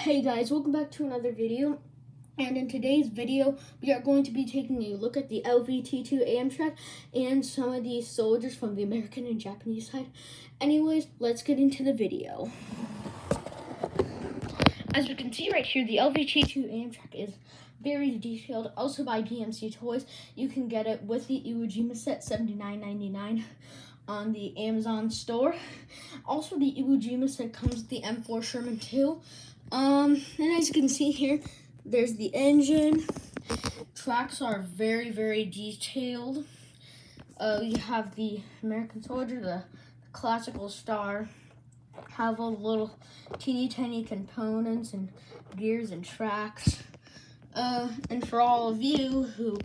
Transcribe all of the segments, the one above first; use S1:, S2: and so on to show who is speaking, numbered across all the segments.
S1: Hey guys, welcome back to another video. And in today's video, we are going to be taking a look at the LVT-2 Amtrak and some of the soldiers from the American and Japanese side. Anyways, let's get into the video. As you can see right here, the LVT-2 Amtrak is very detailed. Also by DMC Toys. You can get it with the Iwo Jima set, $79.99 on the Amazon store. Also, the Iwo Jima set comes with the M4 Sherman too. And as you can see here, there's the engine. Tracks are very, very detailed. You have the American soldier, the classical star. Have all the little teeny tiny components and gears and tracks. And for all of you who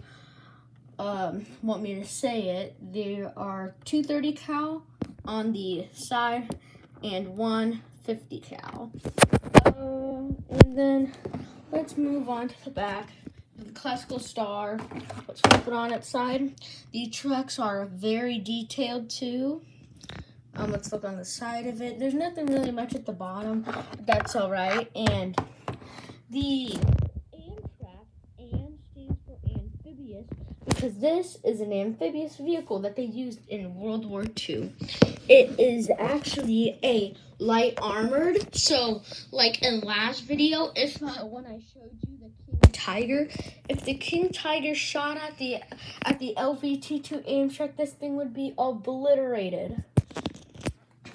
S1: want me to say it, there are 230 cal on the side and 150 cal. And then let's move on to the back. The classical star. Let's flip it on its side. The tracks are very detailed too. Let's look on the side of it. There's nothing really much at the bottom, but that's all right. And the Amtrak, AM stands for amphibious because this is an amphibious vehicle that they used in World War II. It is actually a light armored. So, like in last video, if not when I showed you the King Tiger, if the King Tiger shot at the LVT-2 Amtrak, this thing would be obliterated.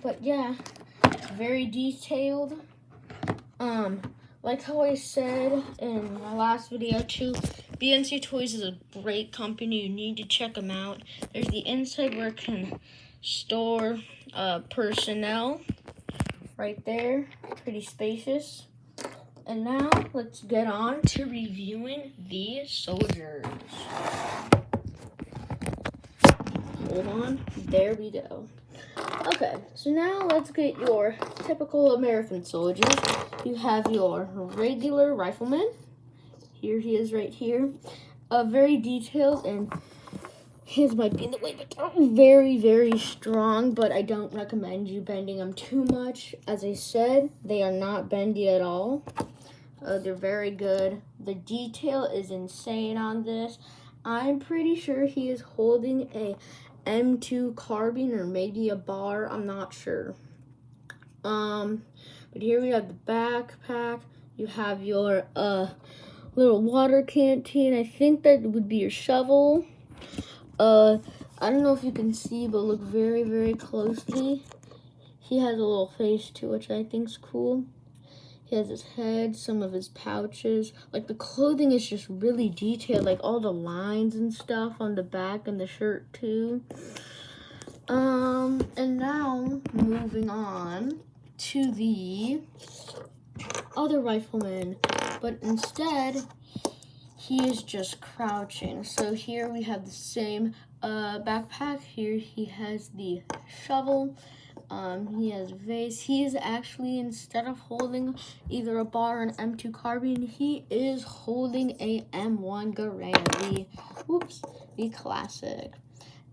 S1: But yeah, it's very detailed. Like how I said in my last video too, BNC Toys is a great company. You need to check them out. There's the inside where it can store personnel right there. Pretty spacious. And now let's get on to reviewing the soldiers. Hold on. There we go. Okay, so now let's get your typical American soldiers. You have your regular rifleman. Here he is right here. Very detailed, and his might be in the way, but they're very, very strong, but I don't recommend you bending them too much. As I said, they are not bendy at all. They're very good. The detail is insane on this. I'm pretty sure he is holding a M2 carbine or maybe a bar, I'm not sure. But here we have the backpack. You have your little water canteen. I think that would be your shovel. I don't know if you can see, but look very, very closely. He has a little face too, which I think is cool. He has his head, some of his pouches. Like, the clothing is just really detailed, like all the lines and stuff on the back and the shirt too. And now moving on to the other rifleman, but instead he is just crouching. So here we have the same backpack. Here he has the shovel. He has a vase. He is actually, instead of holding either a bar or an M2 carbine, he is holding a M1 Garand, the classic.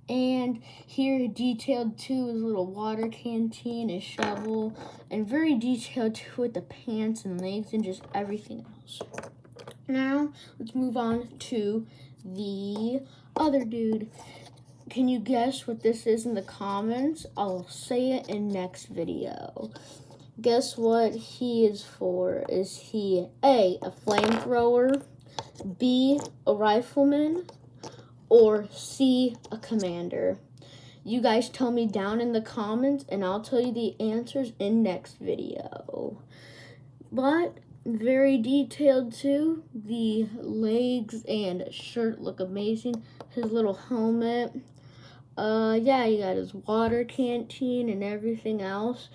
S1: And here detailed too is a little water canteen, a shovel, and very detailed too with the pants and legs and just everything else. Now let's move on to the other dude. Can you guess what this is in the comments? I'll say it in next video. Guess what he is for? Is he A, a flamethrower, B, a rifleman, or C, a commander? You guys tell me down in the comments and I'll tell you the answers in next video. But very detailed too. The legs and shirt look amazing. His little helmet. Yeah, he got his water canteen and everything else.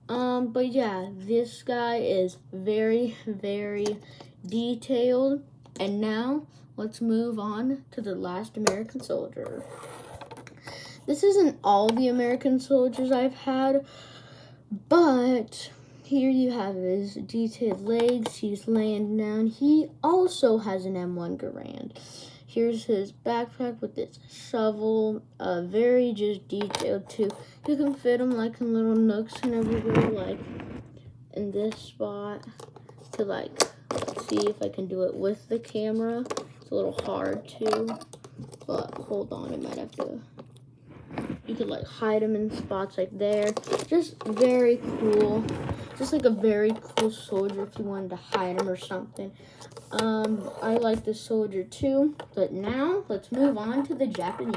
S1: But yeah, this guy is very, very detailed. And now, let's move on to the last American soldier. This isn't all the American soldiers I've had, but here you have his detailed legs. He's laying down. He also has an M1 Garand. Here's his backpack with its shovel. Very just detailed too. You can fit him like in little nooks and everywhere, like in this spot. to like see if I can do it with the camera. It's a little hard too, but hold on, I might have to. You could like hide them in spots like there. Just very cool. Just like a very cool soldier if you wanted to hide him or something. I like this soldier too. But now let's move on to the Japanese.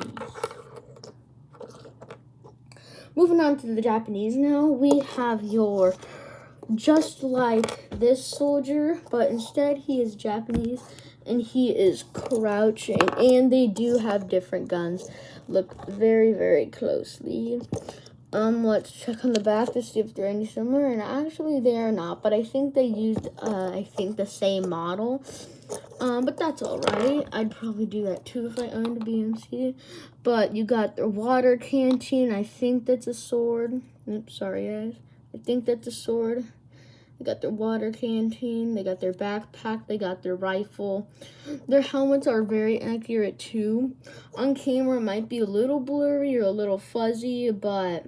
S1: Moving on to the Japanese now, we have your just like this soldier, but instead he is Japanese and he is crouching, and they do have different guns. Look very, very closely. Let's check on the back to see if they're any similar, and actually they are not, but I think they used the same model. But that's all right. I'd probably do that too if I owned a BMC. But you got their water canteen. I think that's a sword. Oops, sorry guys. I think that's a sword. They got their water canteen. They got their backpack. They got their rifle. Their helmets are very accurate too. On camera, it might be a little blurry or a little fuzzy, but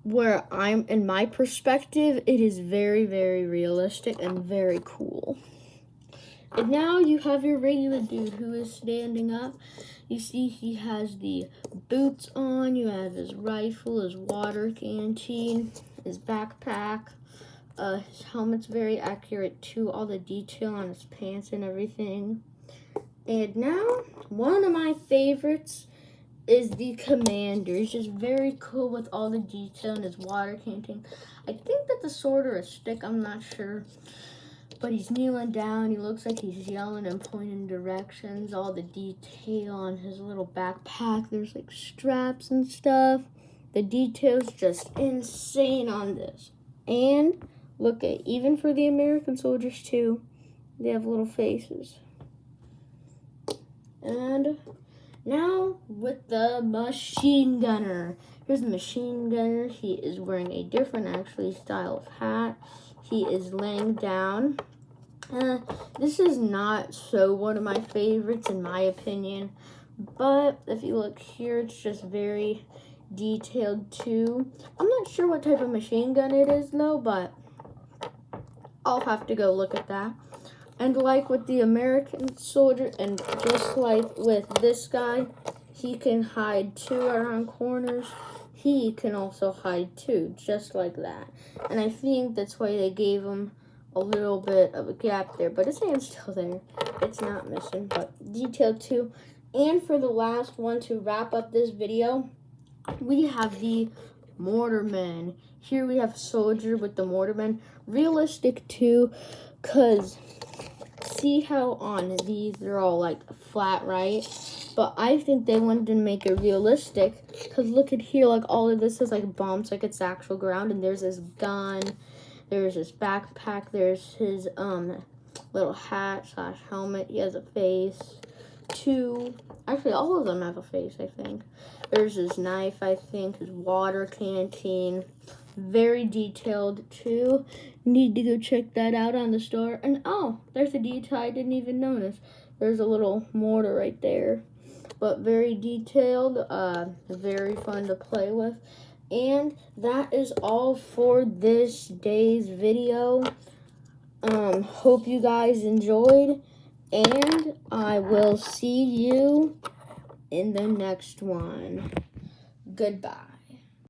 S1: where I'm in my perspective, it is very, very realistic and very cool. And now you have your regular dude who is standing up. You see he has the boots on. You have his rifle, his water canteen, his backpack. His helmet's very accurate too. All the detail on his pants and everything. And now, one of my favorites is the commander. He's just very cool with all the detail in his water canteen. I think that's a sword or a stick. I'm not sure. But he's kneeling down. He looks like he's yelling and pointing directions. All the detail on his little backpack. There's like straps and stuff. The detail's just insane on this. And look at, even for the American soldiers too, they have little faces. And now with the machine gunner. Here's the machine gunner. He is wearing a different actually style of hat. He is laying down. This is not so one of my favorites in my opinion, but if you look here, it's just very detailed too. I'm not sure what type of machine gun it is though, but I'll have to go look at that. And like with the American soldier, and just like with this guy, he can hide too around corners. He can also hide too, just like that. And I think that's why they gave him a little bit of a gap there, but his hand's still there. It's not missing, but detailed too. And for the last one to wrap up this video, we have the Mortarman. Here we have soldier with the Mortarman. Realistic too, because see how on these they're all like flat, right? But I think they wanted to make it realistic, because look at here, like all of this is like bombs, like it's actual ground, and there's this gun, there's his backpack, there's his little hat / helmet. He has a face too. Actually, all of them have a face, I think. There's his knife, I think, his water canteen. Very detailed too. Need to go check that out on the store. And oh, there's a detail I didn't even notice. There's a little mortar right there. But very detailed, very fun to play with. And that is all for this day's video. Hope you guys enjoyed, and I will see you in the next one. Goodbye.